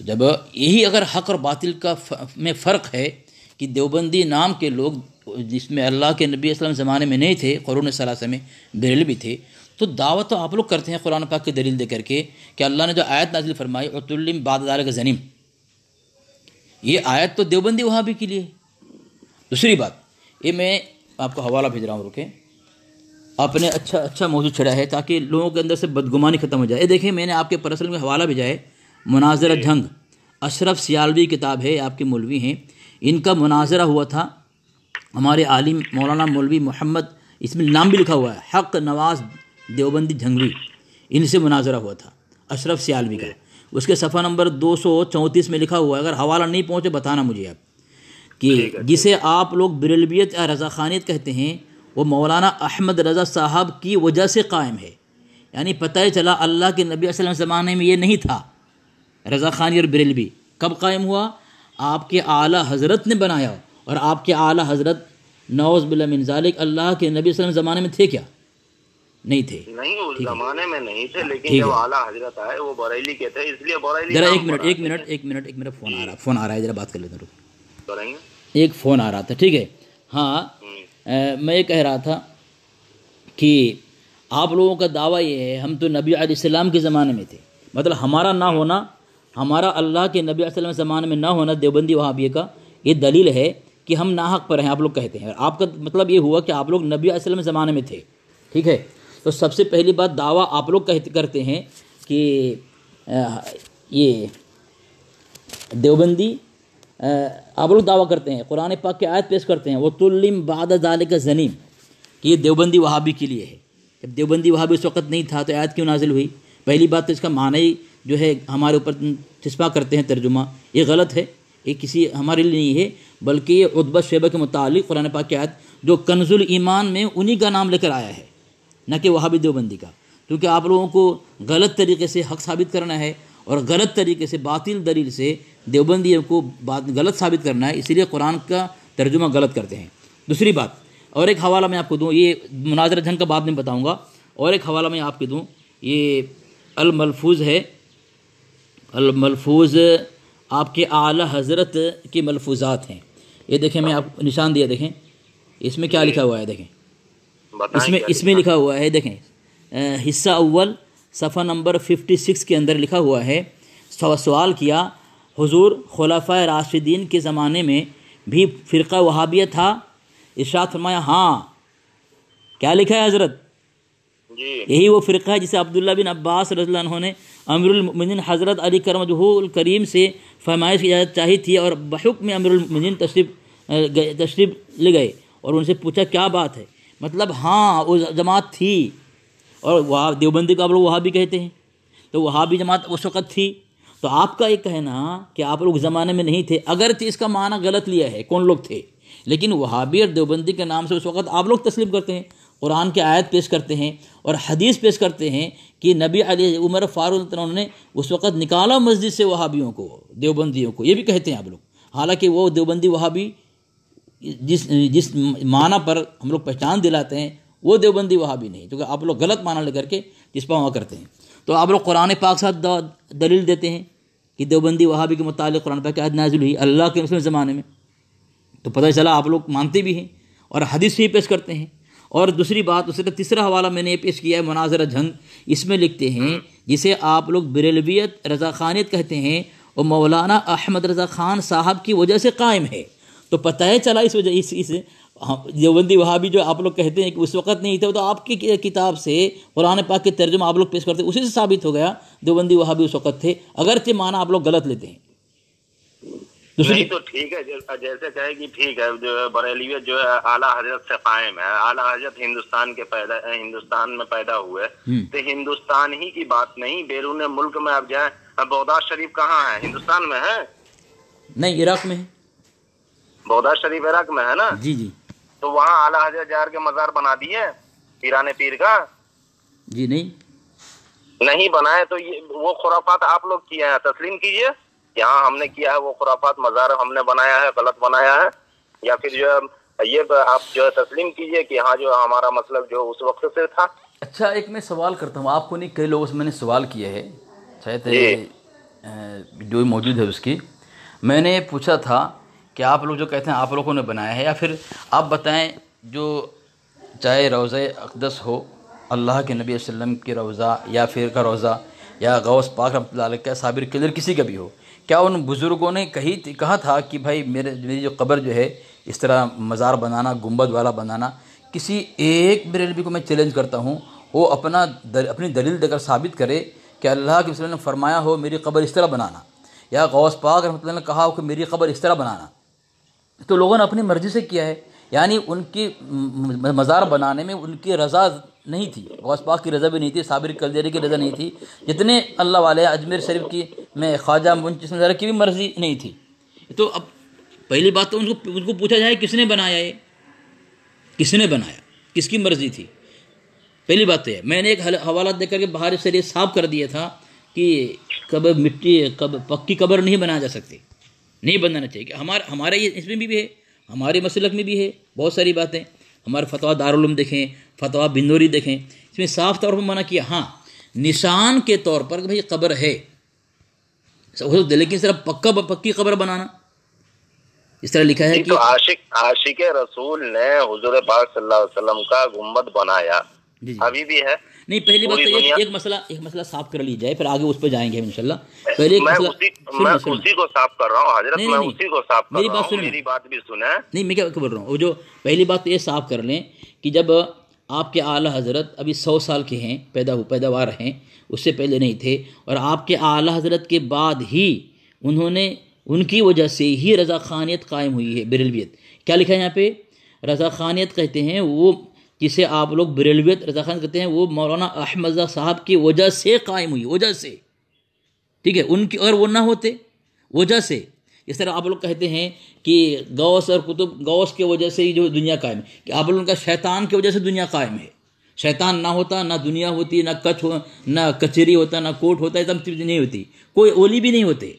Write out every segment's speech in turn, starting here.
تو جب یہی اگر حق اور باطل کا میں فرق ہے کہ دیوبندی نام کے لوگ جس میں اللہ کے نبی صلی اللہ علیہ وسلم زمانے میں نہیں تھے، قرون ثلاثہ میں بریلوی تھے، تو دعوت تو آپ لوگ کرتے ہیں قرآن پاک کی دلیل دے کر کے کہ اللہ نے جو آیت نازل فرمائی عتلم بعد ذالک زنیم، یہ آیت تو دیوبندی وہابی کے لیے۔ دوسری بات یہ میں آپ کو حوالہ بھیج رہا ہوں، رکے، آپ نے اچھا موضوع چھڑا ہے تاکہ لوگوں کے اندر سے بدگمانی ختم ہو جائے۔ یہ دیکھیں میں نے آپ کے پرسنل میں حوالہ بھیجا ہے، مناظرہ جھنگ، اشرف سیالوی کتاب ہے، آپ کے مولوی ہیں، ان کا مناظرہ ہوا تھا ہمارے عالم مولانا مولوی محمد، اس میں نام بھی لکھا ہوا ہے، حق نواز دیوبندی جھنگوی، ان سے مناظرہ ہوا تھا اشرف سیالوی کا۔ اس کے صفحہ نمبر 234 میں لکھا ہوا ہے، اگر حوالہ نہیں پہنچے بتانا مجھے آپ، کہ جسے آپ لوگ بریلویت یا رضاخانیت کہتے ہیں وہ مولانا احمد رضا صاحب کی وجہ سے قائم ہے۔ یعنی پتہ ہی چلا اللہ کے نبی صلی اللہ علیہ وسلم زمانے میں یہ نہیں تھا رضا خانی اور بریلوی، کب قائم ہوا؟ آپ کے اعلیٰ حضرت نے بنایا، اور آپ کے اعلیٰ حضرت نعوذ باللہ من ذالک اللہ کے نبی صلی اللہ علیہ وسلم زمانے میں تھے کیا؟ نہیں تھے، نہیں اس زمانے میں نہیں تھے، لیکن جب اعلیٰ حضرت آئے وہ بریلی کے تھے، اس لیے بریلی۔ ذرا ایک منٹ فون آ رہا ہے، ذرا بات کر لیتا ہوں، ایک فون آ رہا تھا، ٹھیک ہے؟ ہاں میں یہ کہہ رہا تھا کہ آپ لوگوں کا دعویٰ یہ ہے ہم تو نبی علیہ السلام کے زمانے میں تھے، مطلب ہمارا نہ ہونا، ہمارا اللہ کے نبی علیہ السلام کے زمانے میں نہ ہونا دیوبندی وہابیہ کا یہ دلیل ہے کہ ہم ناحق پر ہیں، آپ لوگ کہتے ہیں۔ آپ کا مطلب یہ ہوا کہ آپ لوگ نبی علیہ السلام کے زمانے میں تھے، ٹھیک ہے؟ تو سب سے پہلی بات دعویٰ آپ لوگ کرتے ہیں کہ یہ دیوبندی، آپ لوگ دعویٰ کرتے ہیں، قرآن پاک کی آیت پیش کرتے ہیں وَتُلِّمْ بَعْدَ ذَلِكَ زَنِيمٌ، کہ یہ دیوبندی وہابی کے لیے ہے۔ جب دیوبندی وہابی اس وقت نہیں تھا تو آیت کیوں نازل ہوئی؟ پہلی بات تو اس کا معنی جو ہے ہمارے اوپر چسپاں کرتے ہیں ترجمہ، یہ غلط ہے، یہ کسی ہمارے لیے نہیں ہے، بلکہ یہ عتبہ شیبہ کے متعلق قرآن پاک کی آیت جو کنز الایمان میں انہی کا نام لے کر آیا ہے، نہ کہ وہابی دیوبندی کا، کیونکہ آپ لوگوں کو غلط طریقے سے حق ثابت کرنا ہے اور غلط طریقے سے باطل دلیل سے دیوبندیوں کو غلط ثابت کرنا ہے، اسی لیے قرآن کا ترجمہ غلط کرتے ہیں۔ دوسری بات، اور ایک حوالہ میں آپ کو دوں، یہ مناظرہ جھنگ کا بعد میں بتاؤں گا، اور ایک حوالہ میں آپ کو دوں، یہ الملفوظ ہے، الملفوظ آپ کے اعلیٰ حضرت کے ملفوظات ہیں، یہ دیکھیں میں آپ نشان دیا، دیکھیں اس میں کیا لکھا ہوا ہے، دیکھیں اس میں لکھا ہوا ہے، دیکھیں حصہ اول صفحہ نمبر 56 کے اندر لکھا ہوا ہے، سوال کیا حضور خلفائے راشدین کے زمانے میں بھی فرقہ وہابیہ تھا؟ ارشاد فرمایا ہاں۔ کیا لکھا ہے حضرت؟ یہی وہ فرقہ ہے جسے عبداللہ بن عباس رضی اللہ عنہ نے امیر المؤمنین حضرت علی کرم وجہہ الکریم سے فرمائش کی اجازت چاہی تھی، اور بحکم امیر المؤمنین تشریف لے گئے اور ان سے پوچھا کیا بات ہے؟ مطلب ہاں وہ جماعت تھی، اور وہاں دیوبندی کو آپ لوگ وہابی کہتے ہیں، تو وہابی جماعت اس وقت تھی۔ تو آپ کا یہ کہنا کہ آپ لوگ زمانے میں نہیں تھے، اگرچہ اس کا معنی غلط لیا ہے، کون لوگ تھے، لیکن وہابی اور دیوبندی کے نام سے اس وقت آپ لوگ تسلیم کرتے ہیں، قرآن کی آیت پیش کرتے ہیں اور حدیث پیش کرتے ہیں کہ نبی علی عمر فاروق انہوں نے اس وقت نکالا مسجد سے وہابیوں کو، دیوبندیوں کو، یہ بھی کہتے ہیں آپ لوگ، حالانکہ وہ دیوبندی وہابی جس معنی پر ہم لوگ پہچان دلاتے ہیں وہ دیوبندی وہابی نہیں، کیونکہ آپ لوگ غلط معنی لے کر کے چسپاں ہوا کرتے ہیں۔ تو آپ لوگ قرآن پاک ساتھ دلیل دیتے ہیں کہ دیوبندی وہابی کے متعلق قرآن پاک کی آیت نازل ہوئی اللہ کے رسول زمانے میں، تو پتہ چلا آپ لوگ مانتے بھی ہیں اور حدیث بھی پیش کرتے ہیں۔ اور دوسری بات، اس کا تیسرا حوالہ میں نے پیش کیا ہے مناظرہ جھنگ، اس میں لکھتے ہیں جسے آپ لوگ بریلویت رضا خانیت کہتے ہیں وہ مولانا احمد رضا خان صاحب کی وجہ سے قائم ہے۔ تو پتہ ہے چلا اس وجہ اس دیوبندی وہابی جو آپ لوگ کہتے ہیں کہ اس وقت نہیں تھے، تو آپ کی کتاب سے قرآن پاک کے ترجمہ آپ لوگ پیش کرتے ہیں، اسی سے ثابت ہو گیا دیوبندی وہابی اس وقت تھے، اگرچہ معنی آپ لوگ غلط لیتے ہیں۔ نہیں تو ٹھیک ہے، جیسے کہے کہ ٹھیک ہے، جو ہے بریلیت جو ہے اعلیٰ حضرت سے قائم ہے، اعلیٰ حضرت ہندوستان میں پیدا ہوئے، تو ہندوستان ہی کی بات نہیں، بیرون ملک میں اب جائیں، بغداد شریف کہاں ہے؟ ہندوستان میں ہے؟ نہیں، عراق میں ہے۔ بغداد شریف عراق میں ہے نا؟ جی جی۔ تو وہاں اعلیٰ حضرت جار کے مزار بنا دیے پیران پیر کا؟ جی نہیں بنائے، تو یہ وہ خرافات آپ لوگ کیے ہیں، تسلیم کیجئے، یہاں ہم نے کیا ہے وہ خرافات مزار ہم نے بنایا ہے، غلط بنایا ہے، یا پھر جو ہے یہ آپ جو ہے تسلیم کیجئے کہ ہاں جو ہمارا مطلب جو اس وقت سے تھا۔ اچھا ایک میں سوال کرتا ہوں، آپ کو نہیں، کئی لوگوں سے میں نے سوال کیا ہے، شاید جو موجود ہے اس کی، میں نے پوچھا تھا کہ آپ لوگ جو کہتے ہیں آپ لوگوں نے بنایا ہے، یا پھر آپ بتائیں جو چاہے روضہ اقدس ہو، اللہ کے نبی صلی اللہ علیہ وسلم کی روضہ، یا پھر کا روضہ، یا غوث پاک رحمۃ اللہ علیہ کا، صابر کلر کسی کا بھی ہو، کیا ان بزرگوں نے کہا تھا کہ بھائی میری جو قبر جو ہے اس طرح مزار بنانا، گنبد والا بنانا؟ کسی ایک بریلوی کو میں چیلنج کرتا ہوں وہ اپنی دلیل دے کر ثابت کرے کہ اللہ کے وسلم نے فرمایا ہو میری قبر اس طرح بنانا، یا غوث پاک رحمۃ اللہ نے کہا ہو کہ میری قبر اس طرح بنانا۔ تو لوگوں نے اپنی مرضی سے کیا ہے، یعنی ان کی مزار بنانے میں ان کی رضا نہیں تھی، غوث پاک کی رضا بھی نہیں تھی، صابر کلدیری کی رضا نہیں تھی، جتنے اللہ والے اجمیر شریف کی میں خواجہ منچ وغیرہ کی بھی مرضی نہیں تھی۔ تو اب پہلی بات تو ان کو پوچھا جائے کس نے بنایا ہے، کس نے بنایا، کس کی مرضی تھی؟ پہلی بات تو ہے، میں نے ایک حوالہ دے کر کے باہر سے یہ صاف کر دیا تھا کہ پکی قبر نہیں بنایا جا سکتی، نہیں بنانا چاہیے۔ کہ ہمارے یہ اس میں بھی ہے، ہمارے مسلک میں بھی ہے بہت ساری باتیں، ہمارے فتویٰ دارالعلوم دیکھیں، فتویٰ بندوری دیکھیں، اس میں صاف طور پر منع کیا، ہاں نشان کے طور پر کہ بھائی قبر ہے، لیکن صرف پکی قبر بنانا اس طرح لکھا ہے کہ تو عاشق رسول نے حضور پاک صلی اللہ علیہ وسلم کا گنبد بنایا، جی ابھی بھی ہے۔ نہیں، پہلی بات تو ایک مسئلہ صاف کر لی جائے، پھر آگے اس پہ جائیں گے انشاءاللہ۔ پہلے ایک مسئلہ میں اسی کو صاف کر رہا ہوں حضرت، نہیں، میں نہیں، اسی کو صاف کر میری رہا بات ہوں، سنیں، میری بات بھی سنیں۔ نہیں میں کیا بول رہا ہوں، وہ جو پہلی بات تو یہ صاف کر لیں کہ جب آپ کے اعلیٰ حضرت ابھی 100 سال کے ہیں، پیداوار ہیں، اس سے پہلے نہیں تھے، اور آپ کے اعلیٰ حضرت کے بعد ہی ان کی وجہ سے ہی رضا خانیت قائم ہوئی ہے، بریلویت۔ کیا لکھا ہے یہاں پہ؟ رضا خانیت کہتے ہیں وہ جسے آپ لوگ بریلویت رضا خان کہتے ہیں، وہ مولانا احمد رضا صاحب کی وجہ سے قائم ہوئی، وجہ سے، ٹھیک ہے، ان کی، اگر وہ نہ ہوتے وجہ سے، اس طرح آپ لوگ کہتے ہیں کہ غوث اور قطب، غوث کی وجہ سے ہی جو دنیا قائم ہے، کہ آپ لوگوں کا شیطان کی وجہ سے دنیا قائم ہے، شیطان نہ ہوتا نہ دنیا ہوتی، نہ کچہری ہوتا، نہ کوٹ ہوتا، یہ سب چیزیں نہیں ہوتی، کوئی اولی بھی نہیں ہوتے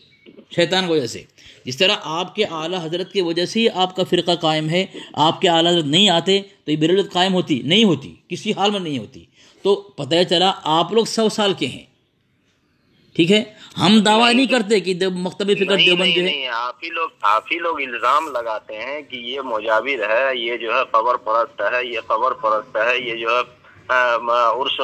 شیطان کی وجہ سے۔ جس طرح آپ کے اعلیٰ حضرت کی وجہ سے ہی آپ کا فرقہ قائم ہے، آپ کے اعلیٰ حضرت نہیں آتے تو یہ بریلویت قائم ہوتی نہیں ہوتی، کسی حال میں نہیں ہوتی۔ تو پتہ چلا آپ لوگ 100 سال کے ہیں، ٹھیک ہے، ہم دعویٰ نہیں کرتے کہ مکتب فکر دیوبند جو ہے، آپ ہی لوگ الزام لگاتے ہیں کہ یہ مجاور ہے، یہ جو ہے قبر پرست ہے، یہ قبر پرست ہے، یہ جو ہے عرس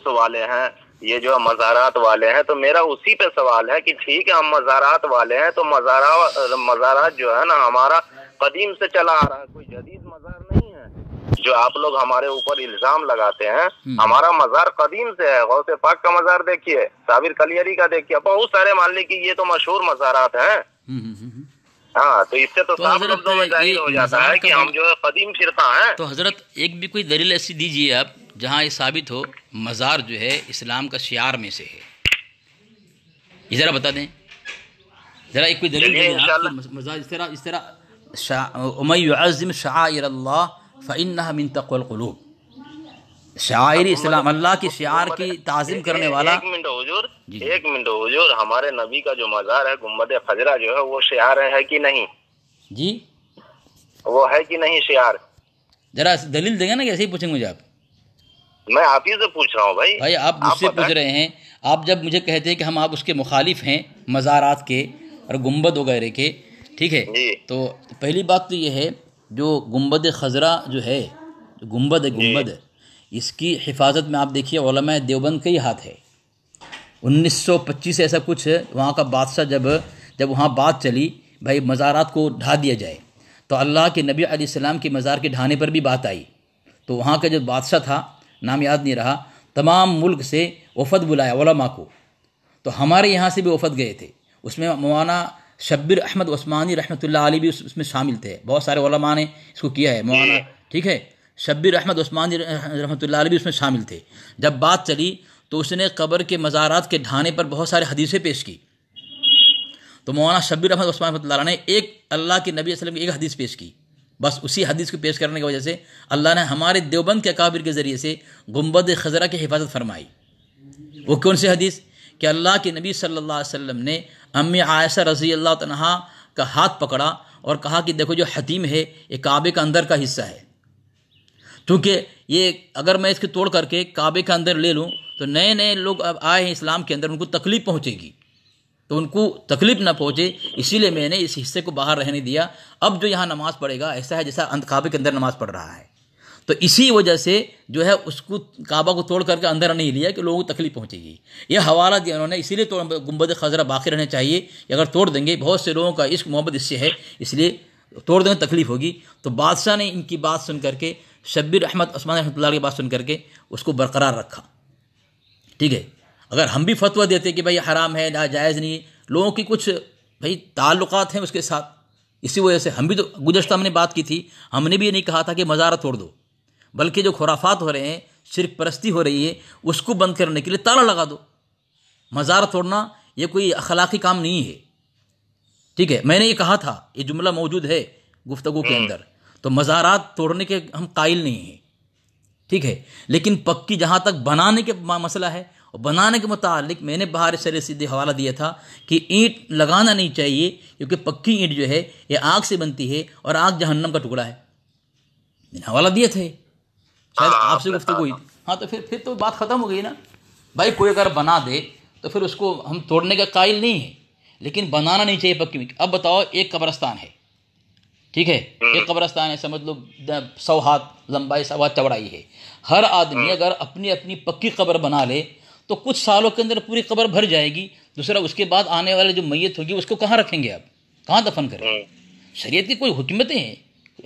والے ہیں، یہ جو مزارات والے ہیں۔ تو میرا اسی پہ سوال ہے کہ ٹھیک ہے ہم مزارات والے ہیں، تو مزارات جو ہے نا ہمارا قدیم سے چلا آ رہا ہے، کوئی جدید مزار نہیں ہے جو آپ لوگ ہمارے اوپر الزام لگاتے ہیں۔ ہمارا مزار قدیم سے ہے، غوث پاک کا مزار دیکھیے، صابر کلیری کا دیکھیے، بہت سارے مان لی کہ یہ تو مشہور مزارات ہیں۔ ہاں، تو اس سے تو صاف لفظوں میں ظاہر ہو جاتا ہے کہ ہم جو ہے قدیم فرقہ ہیں۔ تو حضرت ایک بھی کوئی دلیل ایسی دیجیے آپ جہاں یہ ثابت ہو مزار جو ہے اسلام کا شعار میں سے ہے، یہ ذرا بتا دیں، ذرا ایک کوئی دلیل دیجیے مزار اس طرح وَمَن يُعَظِّمْ شَعَائِرَ اللَّهِ فَإِنَّهَا مِن تَقْوَى الْقُلُوبِ، شعائر اسلام، اللہ کی شعار کی تعظیم کرنے والا۔ ایک منٹ حضور، ہمارے نبی کا جو مزار ہے گنبد خضرا جو ہے وہ شعار ہے کہ نہیں؟ جی وہ ہے کہ نہیں شعار؟ ذرا دلیل دیں گے نا، کہ ایسے ہی پوچھیں مجھے آپ؟ میں آپ ہی سے پوچھ رہا ہوں بھائی آپ مجھ سے پوچھ رہے ہیں، آپ جب مجھے کہتے ہیں کہ ہم آپ اس کے مخالف ہیں مزارات کے اور گنبد وغیرہ کے، ٹھیک ہے، تو پہلی بات تو یہ ہے جو گنبد خضرا جو ہے، جو گنبد ہے، اس کی حفاظت میں آپ دیکھیے علماء دیوبند کا ہی ہاتھ ہے۔ 1925 ایسا کچھ وہاں کا بادشاہ جب وہاں بات چلی بھائی مزارات کو ڈھا دیا جائے، تو اللہ کے نبی علیہ السلام کے مزار کے ڈھانے پر بھی بات آئی، تو وہاں کا جو بادشاہ تھا، نام یاد نہیں رہا، تمام ملک سے وفد بلایا علماء کو، تو ہمارے یہاں سے بھی وفد گئے تھے، اس میں مولانا شبیر احمد عثمانی رحمۃ اللہ علیہ بھی اس میں شامل تھے، بہت سارے علماء نے اس کو کیا ہے، مولانا، ٹھیک ہے، شبیر احمد عثمانی رحمۃ اللہ علیہ بھی اس میں شامل تھے۔ جب بات چلی تو اس نے قبر کے مزارات کے ڈھانے پر بہت سارے حدیثیں پیش کی، تو مولانا شبیر احمد عثمانی رحمۃ اللہ علیہ نے ایک اللہ کے نبی صلی اللہ علیہ وسلم کی ایک حدیث پیش کی، بس اسی حدیث کو پیش کرنے کی وجہ سے اللہ نے ہمارے دیوبند کے اکابر کے ذریعے سے گنبد خضرا کی حفاظت فرمائی۔ وہ کون سی حدیث؟ کہ اللہ کے نبی صلی اللہ علیہ وسلم نے امی عائشہ رضی اللہ عنہا کا ہاتھ پکڑا اور کہا کہ دیکھو جو حتیم ہے یہ کعبے کا اندر کا حصہ ہے، کیونکہ یہ اگر میں اس کو توڑ کر کے کعبے کے اندر لے لوں تو نئے لوگ اب آئے ہیں اسلام کے اندر، ان کو تکلیف پہنچے گی، تو ان کو تکلیف نہ پہنچے، اسی لیے میں نے اس حصے کو باہر رہنے دیا۔ اب جو یہاں نماز پڑھے گا ایسا ہے جیسا کعبے کے اندر نماز پڑھ رہا ہے، تو اسی وجہ سے جو ہے اس کو کعبہ کو توڑ کر کے اندر نہیں لیا کہ لوگوں کو تکلیف پہنچے گی۔ یہ حوالہ دیا انہوں نے، اسی لیے گنبد خضرا باقی رہنے چاہیے، اگر توڑ دیں گے بہت سے لوگوں کا عشق محبت اس سے ہے، اس لیے توڑ دیں گے تکلیف ہوگی۔ تو بادشاہ نے ان کی بات سن کر کے، شبیر احمد عثمانی رحمۃ اللہ کی بات سن کر کے اس کو برقرار رکھا۔ ٹھیک ہے، اگر ہم بھی فتویٰ دیتے کہ بھائی حرام ہے، جائز نہیں، لوگوں کی کچھ بھائی تعلقات ہیں اس کے ساتھ، اسی وجہ سے ہم بھی تو گزشتہ ہم نے بات کی تھی، ہم نے بھی یہ نہیں کہا تھا کہ مزارہ توڑ دو، بلکہ جو خرافات ہو رہے ہیں، شرک پرستی ہو رہی ہے، اس کو بند کرنے کے لیے تالا لگا دو۔ مزار توڑنا یہ کوئی اخلاقی کام نہیں ہے۔ ٹھیک ہے، میں نے یہ کہا تھا، یہ جملہ موجود ہے گفتگو کے اندر، تو مزارات توڑنے کے ہم قائل نہیں ہیں۔ ٹھیک ہے، لیکن پکی جہاں تک بنانے کے مسئلہ ہے، اور بنانے کے متعلق میں نے بہار سر سیدھے حوالہ دیا تھا کہ اینٹ لگانا نہیں چاہیے، کیونکہ پکی اینٹ جو ہے یہ آگ سے بنتی ہے، اور آگ جہنم کا ٹکڑا ہے۔ میں نے حوالہ دیا تھا، شاید آپ سے گفتگو ہوئی تھی۔ ہاں تو پھر تو بات ختم ہو گئی نا بھائی، کوئی اگر بنا دے تو پھر اس کو ہم توڑنے کا قائل نہیں ہے، لیکن بنانا نہیں چاہیے پکی۔ اب بتاؤ، ایک قبرستان ہے، ٹھیک ہے، ایک قبرستان ہے، سمجھ لو 100 ہاتھ لمبائی، 100 ہاتھ چوڑائی ہے۔ ہر آدمی اگر اپنی اپنی پکی قبر بنا لے تو کچھ سالوں کے اندر پوری قبر بھر جائے گی۔ دوسرا، اس کے بعد آنے والے جو میت ہوگی اس کو کہاں رکھیں گے؟ آپ کہاں دفن کریں؟ شریعت کی کوئی حکمتیں ہیں،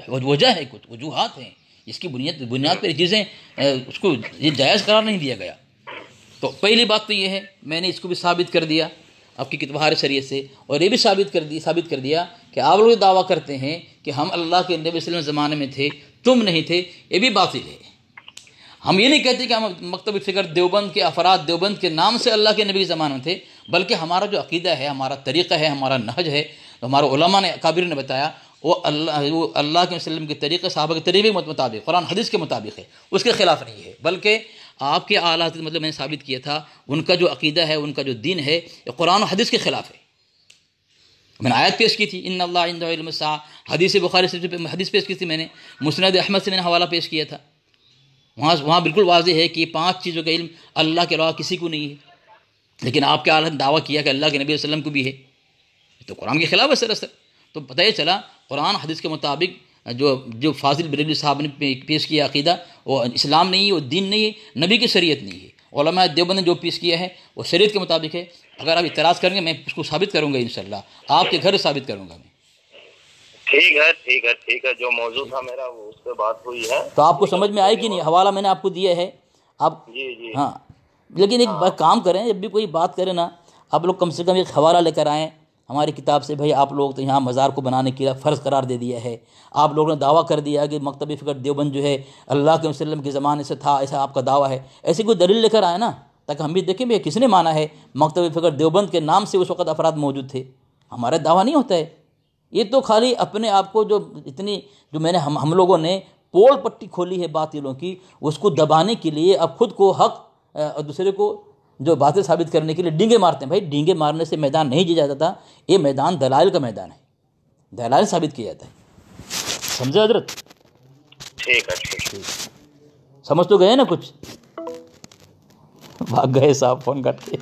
وجہ ہے، کچھ وجوہات ہیں، اس کی بنیاد پر چیزیں اس کو یہ جائز قرار نہیں دیا گیا۔ تو پہلی بات تو یہ ہے، میں نے اس کو بھی ثابت کر دیا آپ کی کتاب شریعت سے، اور یہ بھی ثابت کر دیا کہ آپ لوگ دعویٰ کرتے ہیں کہ ہم اللہ کے نبی صلی اللہ علیہ وسلم زمانے میں تھے، تم نہیں تھے، یہ بھی باطل ہے۔ ہم یہ نہیں کہتے کہ ہم مکتب فکر دیوبند کے افراد دیوبند کے نام سے اللہ کے نبی کے زمانے میں تھے، بلکہ ہمارا جو عقیدہ ہے، ہمارا طریقہ ہے، ہمارا نہج ہے، ہمارے علماء نے اکابر نے بتایا، وہ اللہ کے وسلم کے طریقے، صحابہ کے طریقے کے مطابق، قرآن حدیث کے مطابق ہے، اس کے خلاف نہیں ہے، بلکہ آپ کے اعلیٰ حضرت مطلب میں نے ثابت کیا تھا، ان کا جو عقیدہ ہے، ان کا جو دین ہے، یہ قرآن و حدیث کے خلاف ہے۔ میں نے آیت پیش کی تھی، ان اللہ عندہ علم الساعہ، حدیث بخاری سے حدیث پیش کی تھی، میں نے مسند احمد سے میں نے حوالہ پیش کیا تھا، وہاں بالکل واضح ہے کہ 5 چیزوں کا علم اللہ کے علاوہ کسی کو نہیں ہے، لیکن آپ کے اعلیٰ نے دعویٰ کیا کہ اللہ کے نبی صلی اللہ علیہ وسلم کو بھی ہے، تو قرآن کے خلاف ہے سراسر۔ تو پتہ یہ چلا قرآن حدیث کے مطابق جو فاضل بریلوی صاحب نے پیش کیا عقیدہ، وہ اسلام نہیں ہے، وہ دین نہیں ہے، نبی کی شریعت نہیں ہے۔ علماء دیوبند نے جو پیش کیا ہے وہ شریعت کے مطابق ہے۔ اگر آپ اعتراض کریں گے، میں اس کو ثابت کروں گا انشاءاللہ، آپ کے گھر ثابت کروں گا میں۔ ٹھیک ہے، جو موضوع تھا میرا وہ اس پہ بات ہوئی ہے، تو آپ کو سمجھ میں آئے کہ نہیں؟ حوالہ میں نے آپ کو دیا ہے آپ جی ہاں، لیکن ایک کام کریں، جب بھی کوئی بات کریں نا، آپ لوگ کم سے کم ایک حوالہ لے کر آئیں ہماری کتاب سے۔ بھائی آپ لوگ تو یہاں مزار کو بنانے کے لیے فرض قرار دے دیا ہے، آپ لوگوں نے دعویٰ کر دیا کہ مکتب فکر دیوبند جو ہے اللہ کے وسلم کے زمانے سے تھا، ایسا آپ کا دعویٰ ہے، ایسی کوئی دلیل لے کر آئے نا، تاکہ ہم بھی دیکھیں بھی کس نے مانا ہے مکتب فکر دیوبند کے نام سے اس وقت افراد موجود تھے۔ ہمارا دعویٰ نہیں ہوتا ہے، یہ تو خالی اپنے آپ کو جو میں نے ہم لوگوں نے پول پٹی کھولی ہے باطلوں کی، اس کو دبانے کے لیے اب خود کو حق اور دوسرے کو جو باتیں ثابت کرنے کے لیے ڈینگے مارتے ہیں۔ بھائی ڈینگے مارنے سے میدان نہیں جیا جاتا، یہ میدان دلائل کا میدان ہے، دلائل ثابت کیا جاتا ہے۔ سمجھے حضرت؟ ٹھیک ہے، سمجھ تو گئے نا کچھ؟ بھاگ گئے صاحب فون کٹ کے۔